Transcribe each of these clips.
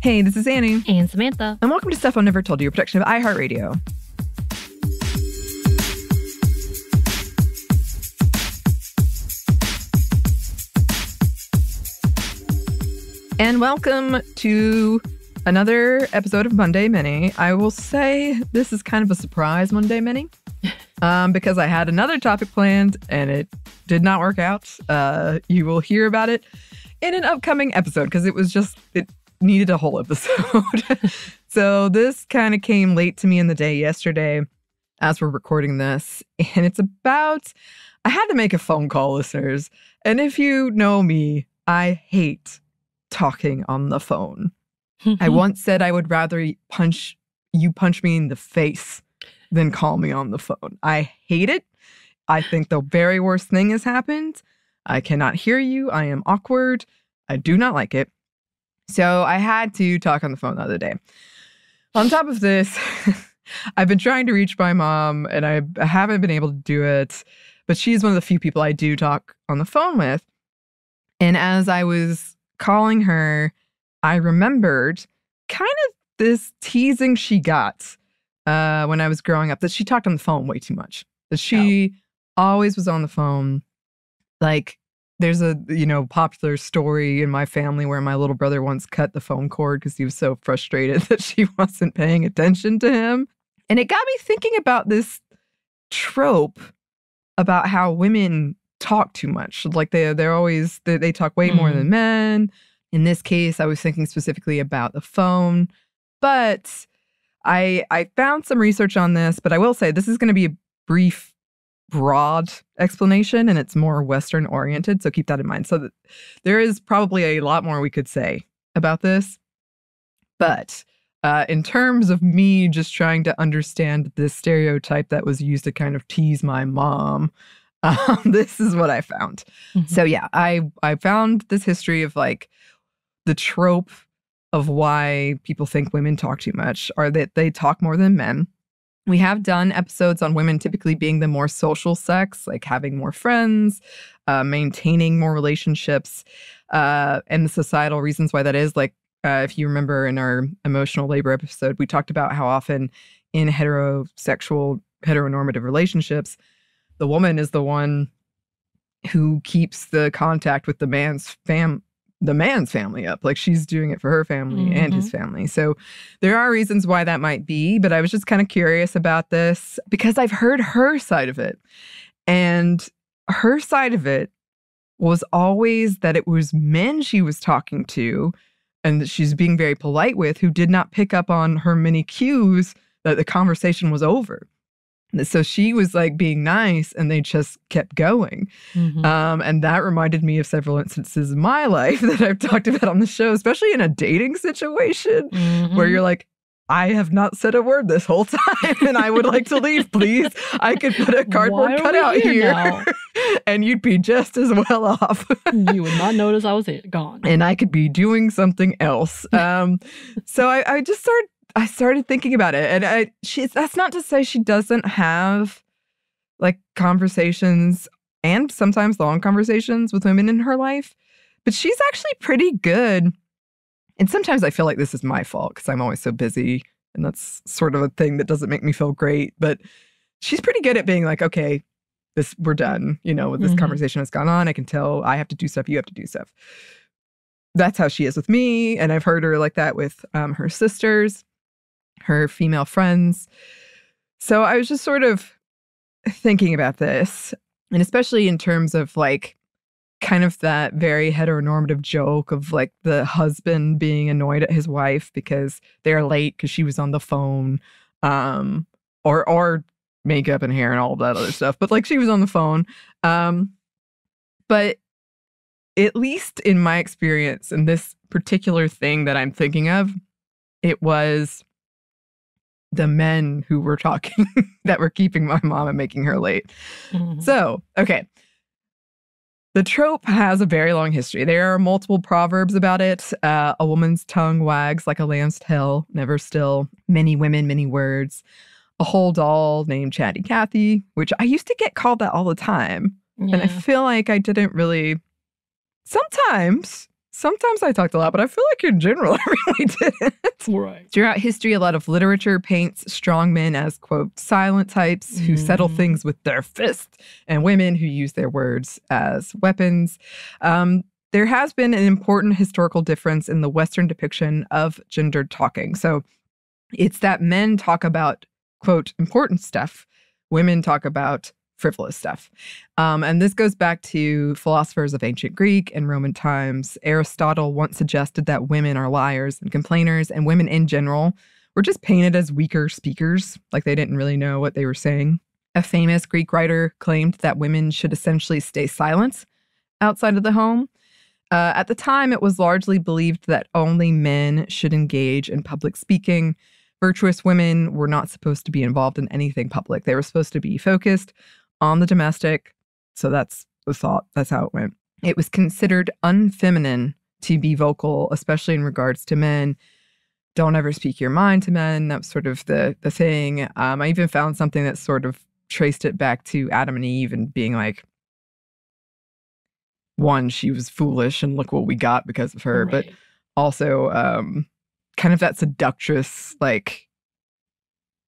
Hey, this is Anney. And Samantha. And welcome to Stuff I Never Told You, a production of iHeartRadio. And welcome to another episode of Monday Mini. I will say this is kind of a surprise Monday Mini because I had another topic planned and it did not work out. You will hear about it in an upcoming episode because it needed a whole episode. So this kind of came late to me in the day yesterday as we're recording this. And it's about, I had to make a phone call, listeners. And if you know me, I hate talking on the phone. I once said I would rather punch me in the face than call me on the phone. I hate it. I think the very worst thing has happened. I cannot hear you. I am awkward. I do not like it. So I had to talk on the phone the other day. On top of this, I've been trying to reach my mom and I haven't been able to do it, but she's one of the few people I do talk on the phone with. And as I was calling her, I remembered kind of this teasing she got when I was growing up, that she talked on the phone way too much. That she always was on the phone. Like, there's a, popular story in my family where my little brother once cut the phone cord because he was so frustrated that she wasn't paying attention to him. And it got me thinking about this trope about how women talk too much. Like they talk way more than men. In this case, I was thinking specifically about the phone. But I found some research on this, but I will say this is going to be a brief, broad explanation, and it's more Western oriented. So keep that in mind. So there is probably a lot more we could say about this. But in terms of me just trying to understand this stereotype that was used to kind of tease my mom, this is what I found. So yeah, I found this history of like the trope of why people think women talk too much, or that they talk more than men. We have done episodes on women typically being the more social sex, like having more friends, maintaining more relationships, and the societal reasons why that is. Like, if you remember in our emotional labor episode, we talked about how often in heteronormative relationships, the woman is the one who keeps the contact with the man's family up. Like, she's doing it for her family and his family. So there are reasons why that might be, but I was just kind of curious about this because I've heard her side of it. And her side of it was always that it was men she was talking to and that she's being very polite with who did not pick up on her many cues that the conversation was over. So she was like being nice and they just kept going. And that reminded me of several instances in my life that I've talked about on the show, especially in a dating situation where you're like, I have not said a word this whole time and I would like to leave, please. I could put a cardboard cutout here and you'd be just as well off. You would not notice I was gone. And I could be doing something else. So I started thinking about it, and that's not to say she doesn't have like conversations and sometimes long conversations with women in her life, but she's actually pretty good. And sometimes I feel like this is my fault because I'm always so busy, and that's sort of a thing that doesn't make me feel great. But she's pretty good at being like, okay, we're done. This conversation has gone on. I can tell I have to do stuff. You have to do stuff. That's how she is with me, and I've heard her like that with her sisters, her female friends. So I was just sort of thinking about this, and especially in terms of like kind of that very heteronormative joke of like the husband being annoyed at his wife because they're late because she was on the phone, or makeup and hair and all of that other stuff. But like she was on the phone. But at least in my experience in this particular thing that I'm thinking of, it was the men who were talking that were keeping my mom and making her late. So, okay. The trope has a very long history. There are multiple proverbs about it. A woman's tongue wags like a lamb's tail, never still. Many women, many words. A whole doll named Chatty Cathy, which I used to get called that all the time. Yeah. And I feel like I didn't really... Sometimes sometimes I talked a lot, but I feel like in general, I really didn't. Right. Throughout history, a lot of literature paints strong men as, quote, silent types who settle things with their fists, and women who use their words as weapons. There has been an important historical difference in the Western depiction of gendered talking. So it's that men talk about, quote, important stuff. Women talk about frivolous stuff. And this goes back to philosophers of ancient Greek and Roman times. Aristotle once suggested that women are liars and complainers, and women in general were just painted as weaker speakers, like they didn't really know what they were saying. A famous Greek writer claimed that women should essentially stay silent outside of the home. At the time, it was largely believed that only men should engage in public speaking. Virtuous women were not supposed to be involved in anything public. They were supposed to be focused on the domestic. So that's the thought. That's how it went. It was considered unfeminine to be vocal, especially in regards to men. Don't ever speak your mind to men. That was sort of the thing. I even found something that sort of traced it back to Adam and Eve and being like, one, she was foolish and look what we got because of her. Right. But also kind of that seductress, like,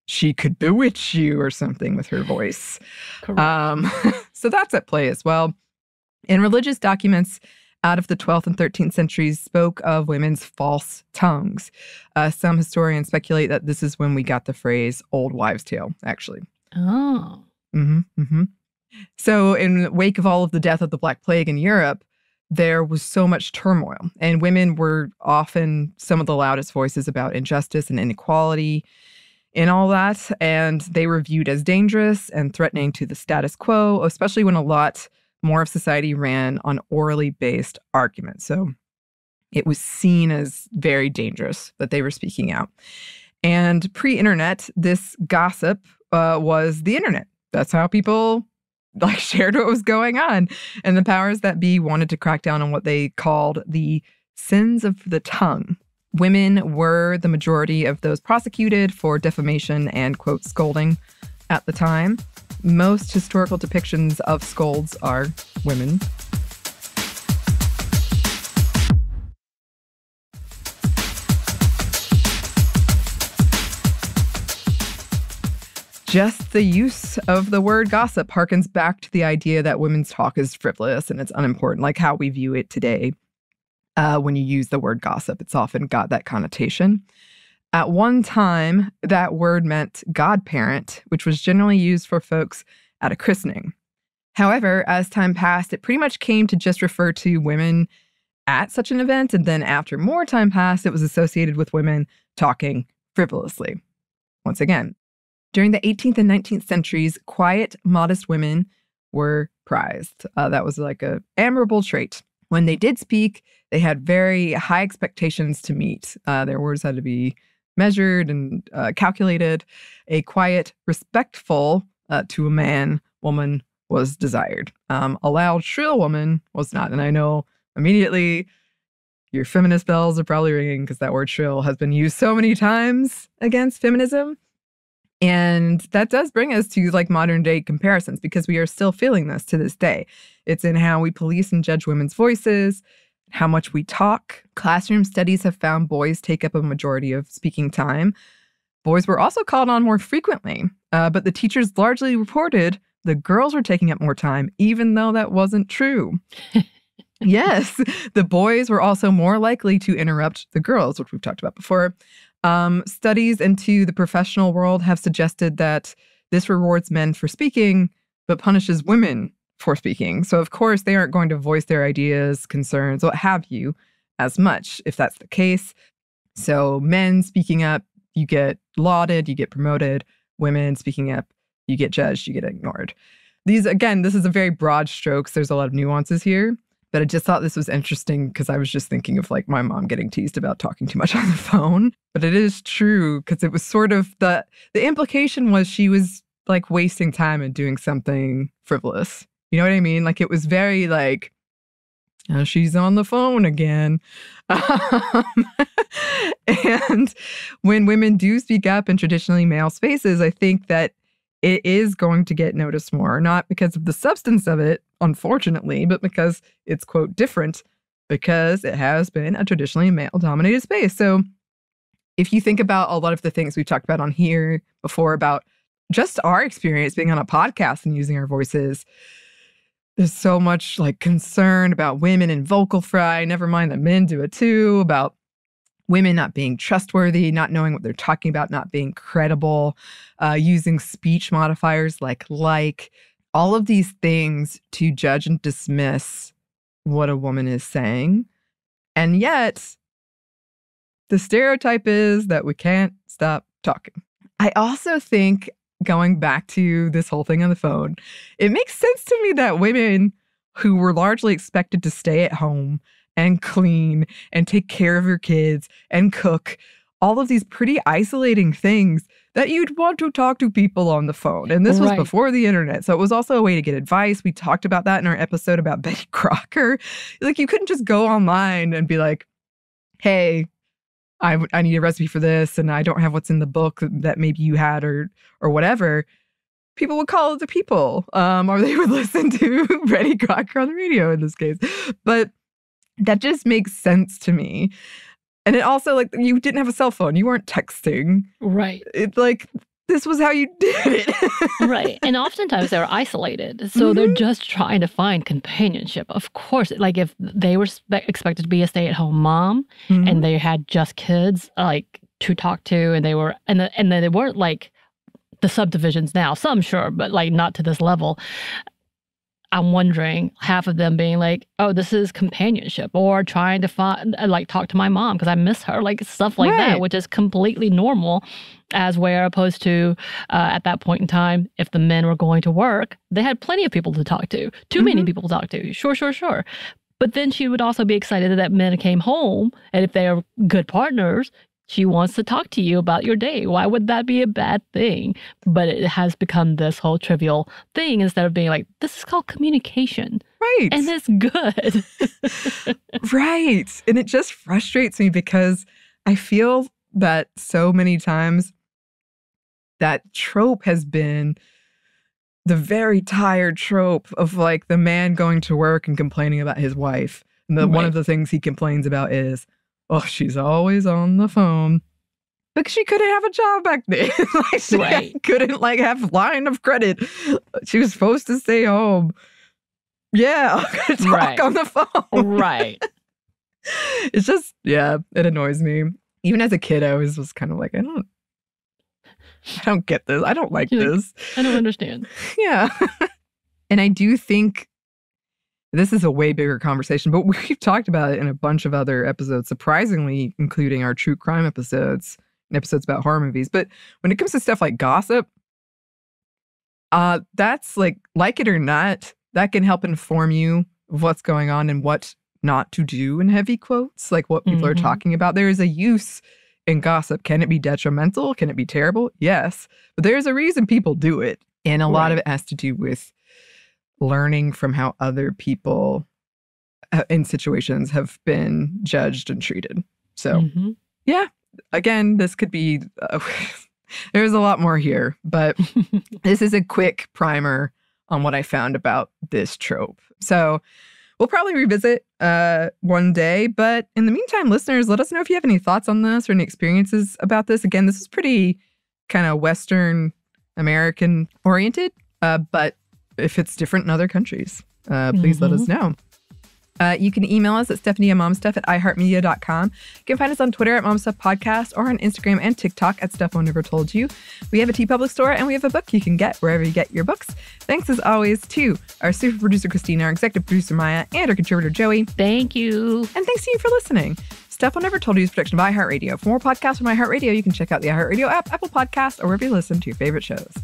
she could bewitch you or something with her voice. Correct. So that's at play as well. And religious documents out of the 12th and 13th centuries spoke of women's false tongues. Some historians speculate that this is when we got the phrase old wives' tale, actually. Oh. So in the wake of all of the death of the Black Plague in Europe, there was so much turmoil, and women were often some of the loudest voices about injustice and inequality and all that, and they were viewed as dangerous and threatening to the status quo, especially when a lot more of society ran on orally based arguments. So it was seen as very dangerous that they were speaking out. And pre-internet, this gossip was the internet. That's how people shared what was going on. And the powers that be wanted to crack down on what they called the sins of the tongue. Women were the majority of those prosecuted for defamation and, quote, scolding at the time. Most historical depictions of scolds are women. Just the use of the word gossip harkens back to the idea that women's talk is frivolous and it's unimportant, like how we view it today. When you use the word gossip, it's often got that connotation. At one time, that word meant godparent, which was generally used for folks at a christening. However, as time passed, it pretty much came to just refer to women at such an event. And then after more time passed, it was associated with women talking frivolously. Once again, during the 18th and 19th centuries, quiet, modest women were prized. That was like an admirable trait. When they did speak, they had very high expectations to meet. Their words had to be measured and calculated. A quiet, respectful to a man woman was desired. A loud, shrill woman was not. And I know immediately your feminist bells are probably ringing because that word shrill has been used so many times against feminism. And that does bring us to modern day comparisons because we are still feeling this to this day. It's in how we police and judge women's voices, how much we talk. Classroom studies have found boys take up a majority of speaking time. Boys were also called on more frequently, but the teachers largely reported the girls were taking up more time, even though that wasn't true. Yes, the boys were also more likely to interrupt the girls, which we've talked about before. Studies into the professional world have suggested that this rewards men for speaking, but punishes women for speaking. So, of course, they aren't going to voice their ideas, concerns, what have you, as much if that's the case. So men speaking up, you get lauded, you get promoted. Women speaking up, you get judged, you get ignored. This is a very broad strokes. There's a lot of nuances here. But I just thought this was interesting because I was just thinking of my mom getting teased about talking too much on the phone. But it is true because it was sort of the implication was she was wasting time and doing something frivolous. You know what I mean? It was very oh, she's on the phone again. And when women do speak up in traditionally male spaces, I think that it is going to get noticed more, not because of the substance of it, unfortunately, but because it's, quote, different, because it has been a traditionally male-dominated space. So if you think about a lot of the things we talked about on here before about just our experience being on a podcast and using our voices, there's so much like concern about women in vocal fry, never mind that men do it too, about women not being trustworthy, not knowing what they're talking about, not being credible, using speech modifiers like, all of these things to judge and dismiss what a woman is saying. And yet, the stereotype is that we can't stop talking. I also think, going back to this whole thing on the phone, it makes sense to me that women who were largely expected to stay at home and clean and take care of your kids and cook, all of these pretty isolating things, that you'd want to talk to people on the phone. And this was before the internet. So it was also a way to get advice. We talked about that in our episode about Betty Crocker. Like, you couldn't just go online and be like, hey, I need a recipe for this, and I don't have what's in the book that maybe you had or whatever. People would call other people, or they would listen to Betty Crocker on the radio in this case. But that just makes sense to me. And it also, like, you didn't have a cell phone. You weren't texting. Right. It's like, this was how you did it. Right. And oftentimes they're isolated. So they're just trying to find companionship. Of course, like if they were expected to be a stay-at-home mom and they had just kids like to talk to, and they were, and then they weren't like the subdivisions now. Some sure, but like not to this level. I'm wondering, half of them being like, oh, this is companionship, or trying to find, like, talk to my mom because I miss her, like stuff like that, which is completely normal, as where opposed to at that point in time, if the men were going to work, they had plenty of people to talk to, too many people to talk to. Sure. But then she would also be excited that men came home, and if they are good partners, she wants to talk to you about your day. Why would that be a bad thing? But it has become this whole trivial thing instead of being like, this is called communication. Right. And it's good. Right. And it just frustrates me because I feel that so many times that trope has been the very tired trope of like the man going to work and complaining about his wife. And one of the things he complains about is, oh, she's always on the phone. Because she couldn't have a job back then. Like, she couldn't like have line of credit. She was supposed to stay home. Yeah, I'm gonna talk on the phone. Right. It's just, it annoys me. Even as a kid, I was kind of like, I don't get this. I don't like this. I don't understand. Yeah. And I do think this is a way bigger conversation, but we've talked about it in a bunch of other episodes, surprisingly, including our true crime episodes and episodes about horror movies. But when it comes to stuff like gossip, that's like it or not, that can help inform you of what's going on and what not to do, in heavy quotes, like what people are talking about. There is a use in gossip. Can it be detrimental? Can it be terrible? Yes. But there's a reason people do it. And a lot of it has to do with learning from how other people in situations have been judged and treated. So, again, this could be, there's a lot more here, but this is a quick primer on what I found about this trope. So we'll probably revisit one day, but in the meantime, listeners, let us know if you have any thoughts on this or any experiences about this. Again, this is pretty kind of Western American oriented, but if it's different in other countries, please let us know. You can email us at stephanie@momstuff@iheartmedia.com. You can find us on Twitter at momstuffpodcast or on Instagram and TikTok at Stuff I Never Told You. We have a TeePublic store and we have a book you can get wherever you get your books. Thanks as always to our super producer Christina, our executive producer Maya, and our contributor Joey. Thank you. And thanks to you for listening. Stuff I Never Told You is a production of iHeartRadio. For more podcasts from iHeartRadio, you can check out the iHeartRadio app, Apple Podcasts, or wherever you listen to your favorite shows.